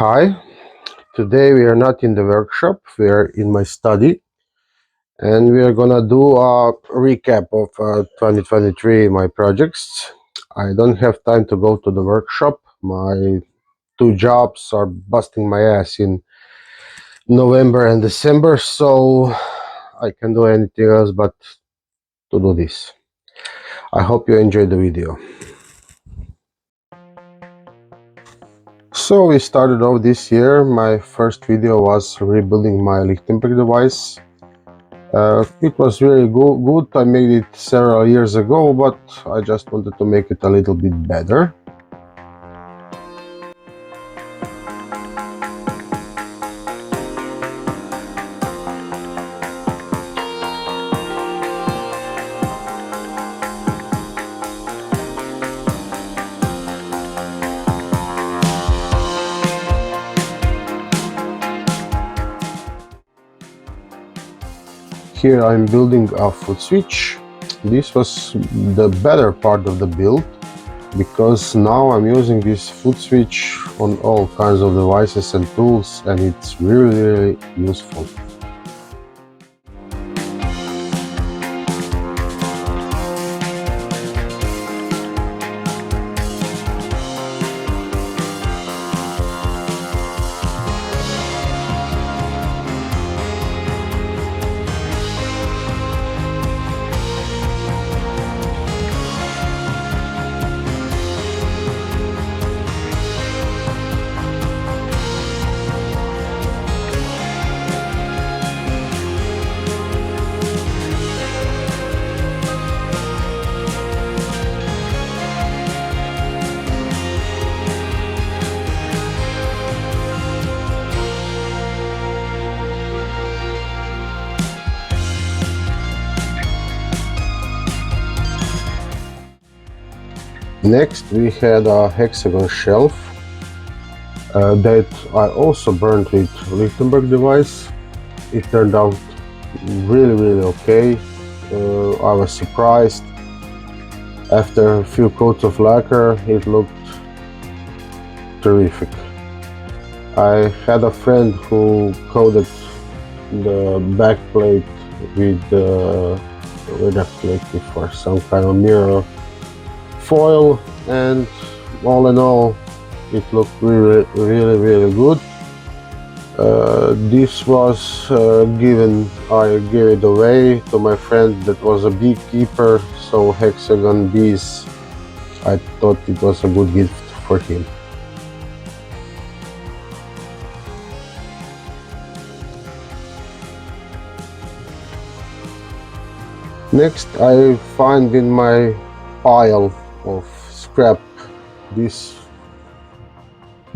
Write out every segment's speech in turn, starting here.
Hi, today we are not in the workshop, we are in my study and we are gonna do a recap of 2023, my projects. I don't have time to go to the workshop. My two jobs are busting my ass in November and December, so I can do anything else but to do this. I hope you enjoyed the video. So we started off this year. My first video was rebuilding my Lichtenberg device. It was really good. I made it several years ago, but I just wanted to make it a little bit better. Here I'm building a foot switch. This was the better part of the build because now I'm using this foot switch on all kinds of devices and tools, and it's really useful. Next we had a Hexagon shelf that I also burned with Lichtenberg device. It turned out really okay. I was surprised. After a few coats of lacquer, it looked terrific. I had a friend who coated the back plate with reflective or some kind of mirror foil, and all in all it looked really good. This was I gave it away to my friend that was a beekeeper, so Hexagon bees, I thought it was a good gift for him. Next I find in my pile of scrap this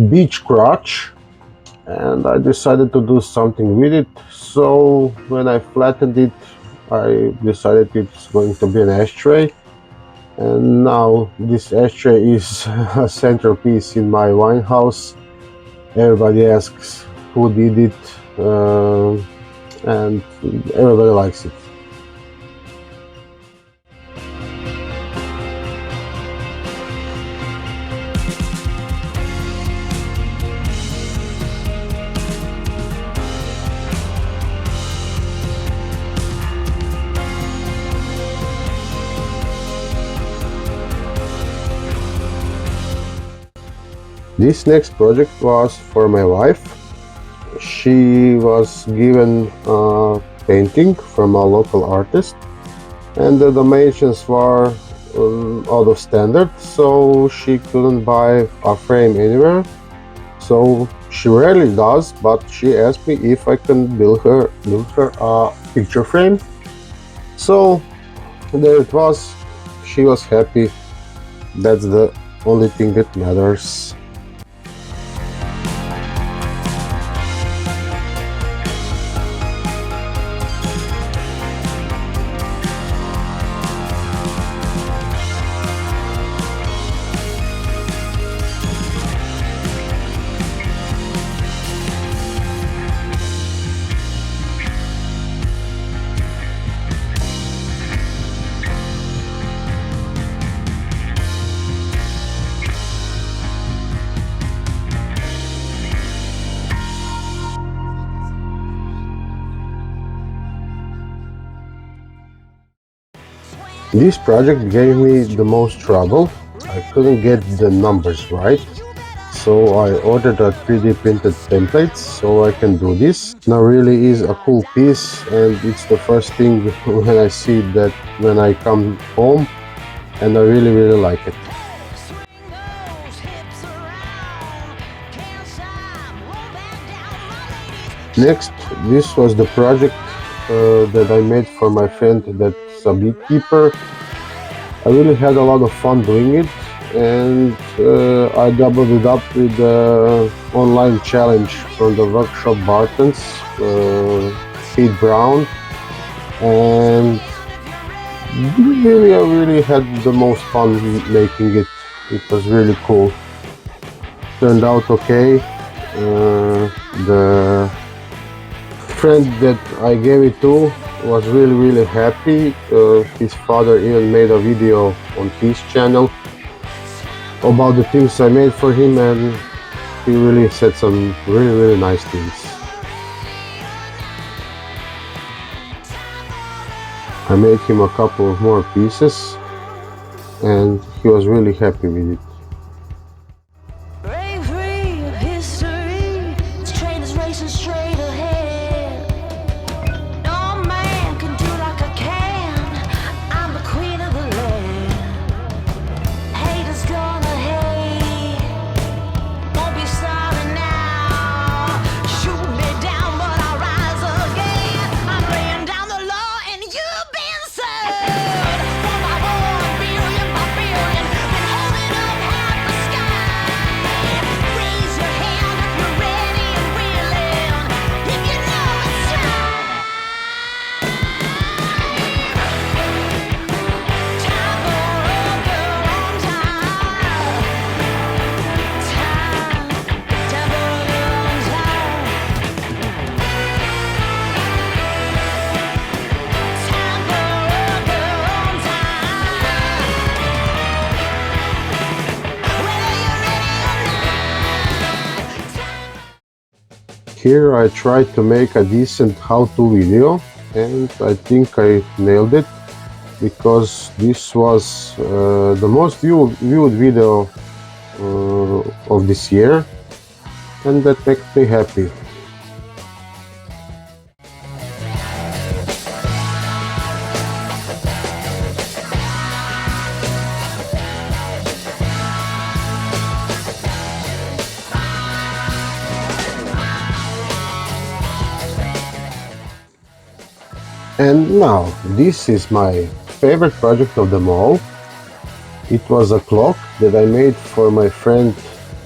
beach crotch, and I decided to do something with it. So when I flattened it, I decided it's going to be an ashtray, and now this ashtray is a centerpiece in my wine house. Everybody asks who did it, and everybody likes it. This next project was for my wife. She was given a painting from a local artist, and the dimensions were out of standard, so she couldn't buy a frame anywhere. So she rarely does, but she asked me if I can build her a picture frame. So there it was. She was happy. That's the only thing that matters. This project gave me the most trouble. I couldn't get the numbers right, so I ordered a 3D printed templates so I can do this. Now really is a cool piece, and it's the first thing when I see that when I come home, and I really like it. Next, this was the project that I made for my friend that's a beekeeper. I really had a lot of fun doing it, and I doubled it up with the online challenge from the workshop Bartons, Pete Brown, and I really had the most fun making it. It was really cool. Turned out okay. The friend that I gave it to was really happy. His father even made a video on his channel about the things I made for him, and he really said some really nice things. I made him a couple of more pieces, and he was really happy with it. Here I tried to make a decent how-to video, and I think I nailed it, because this was the most viewed video of this year, and that makes me happy. And now, this is my favorite project of them all. It was a clock that I made for my friend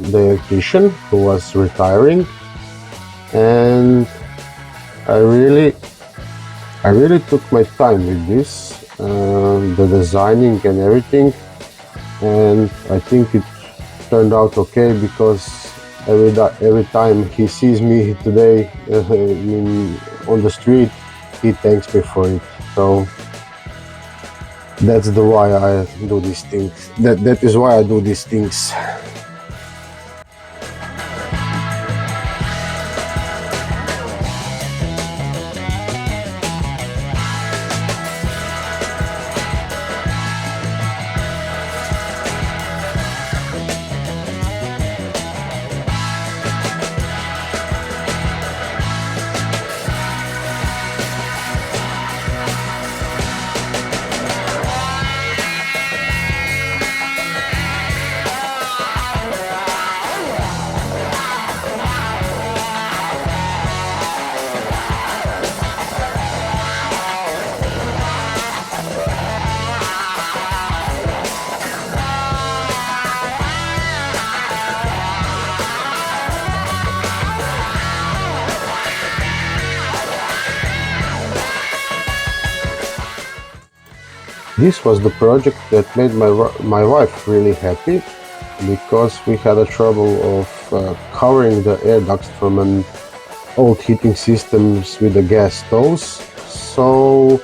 the electrician who was retiring, and I really took my time with this, the designing and everything, and I think it turned out okay, because every time he sees me today on the street, he thanks me for it. So that's the why I do these things. That is why I do these things. This was the project that made my wife really happy, because we had a trouble of covering the air ducts from an old heating systems with the gas stoves. So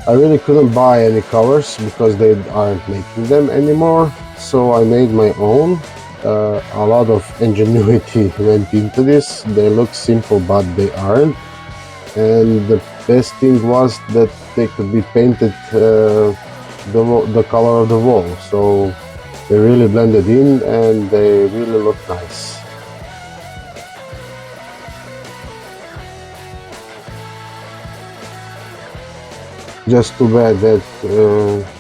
I really couldn't buy any covers because they aren't making them anymore. So I made my own. A lot of ingenuity went into this. They look simple, but they aren't. And the best thing was that they could be painted the color of the wall, so they really blended in and they really look nice. Just too bad that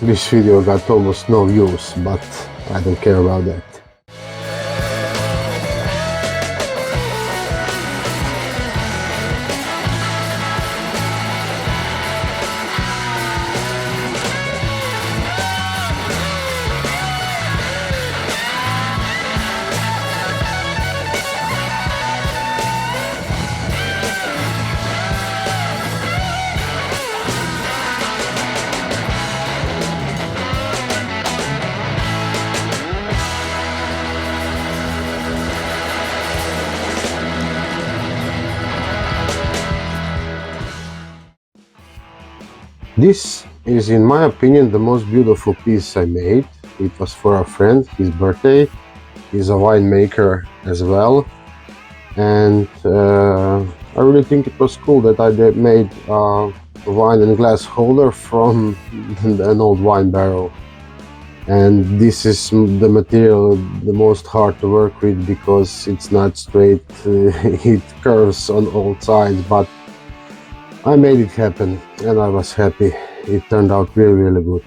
this video got almost no views, but I don't care about that. This is, in my opinion, the most beautiful piece I made. It was for a friend, his birthday. He's a winemaker as well. And I really think it was cool that I made a wine and glass holder from an old wine barrel. And this is the material the most hard to work with because it's not straight, it curves on all sides, but I made it happen and I was happy. It turned out really good.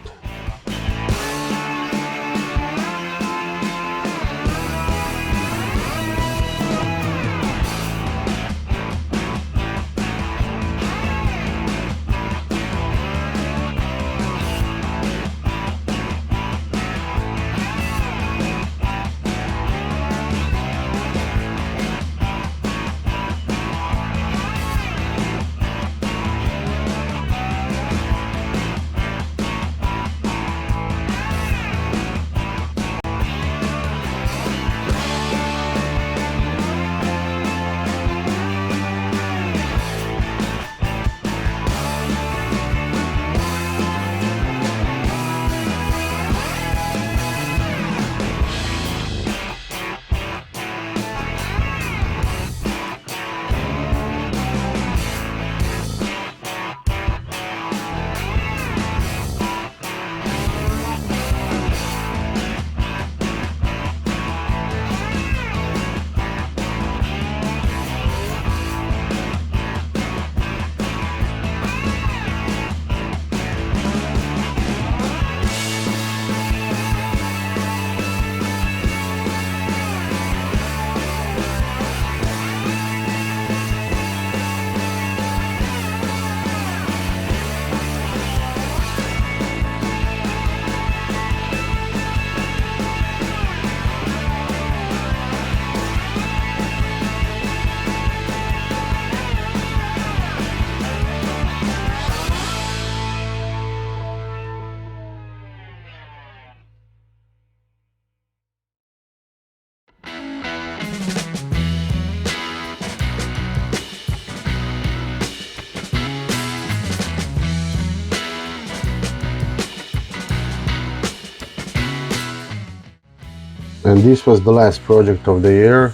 And this was the last project of the year,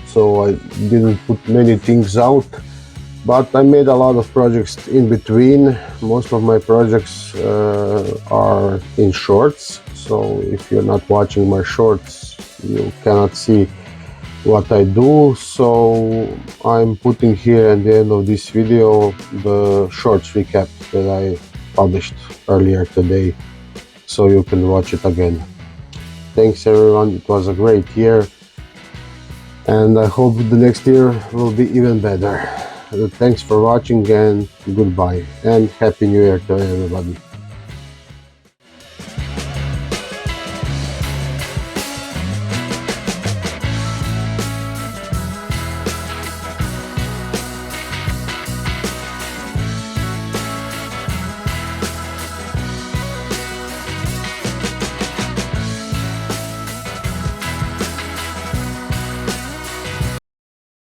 so I didn't put many things out, but I made a lot of projects in between. Most of my projects are in shorts, so if you're not watching my shorts you cannot see what I do, so I'm putting here at the end of this video the shorts recap that I published earlier today, so you can watch it again. Thanks everyone, it was a great year and I hope the next year will be even better. Thanks for watching and goodbye and Happy New Year to everybody.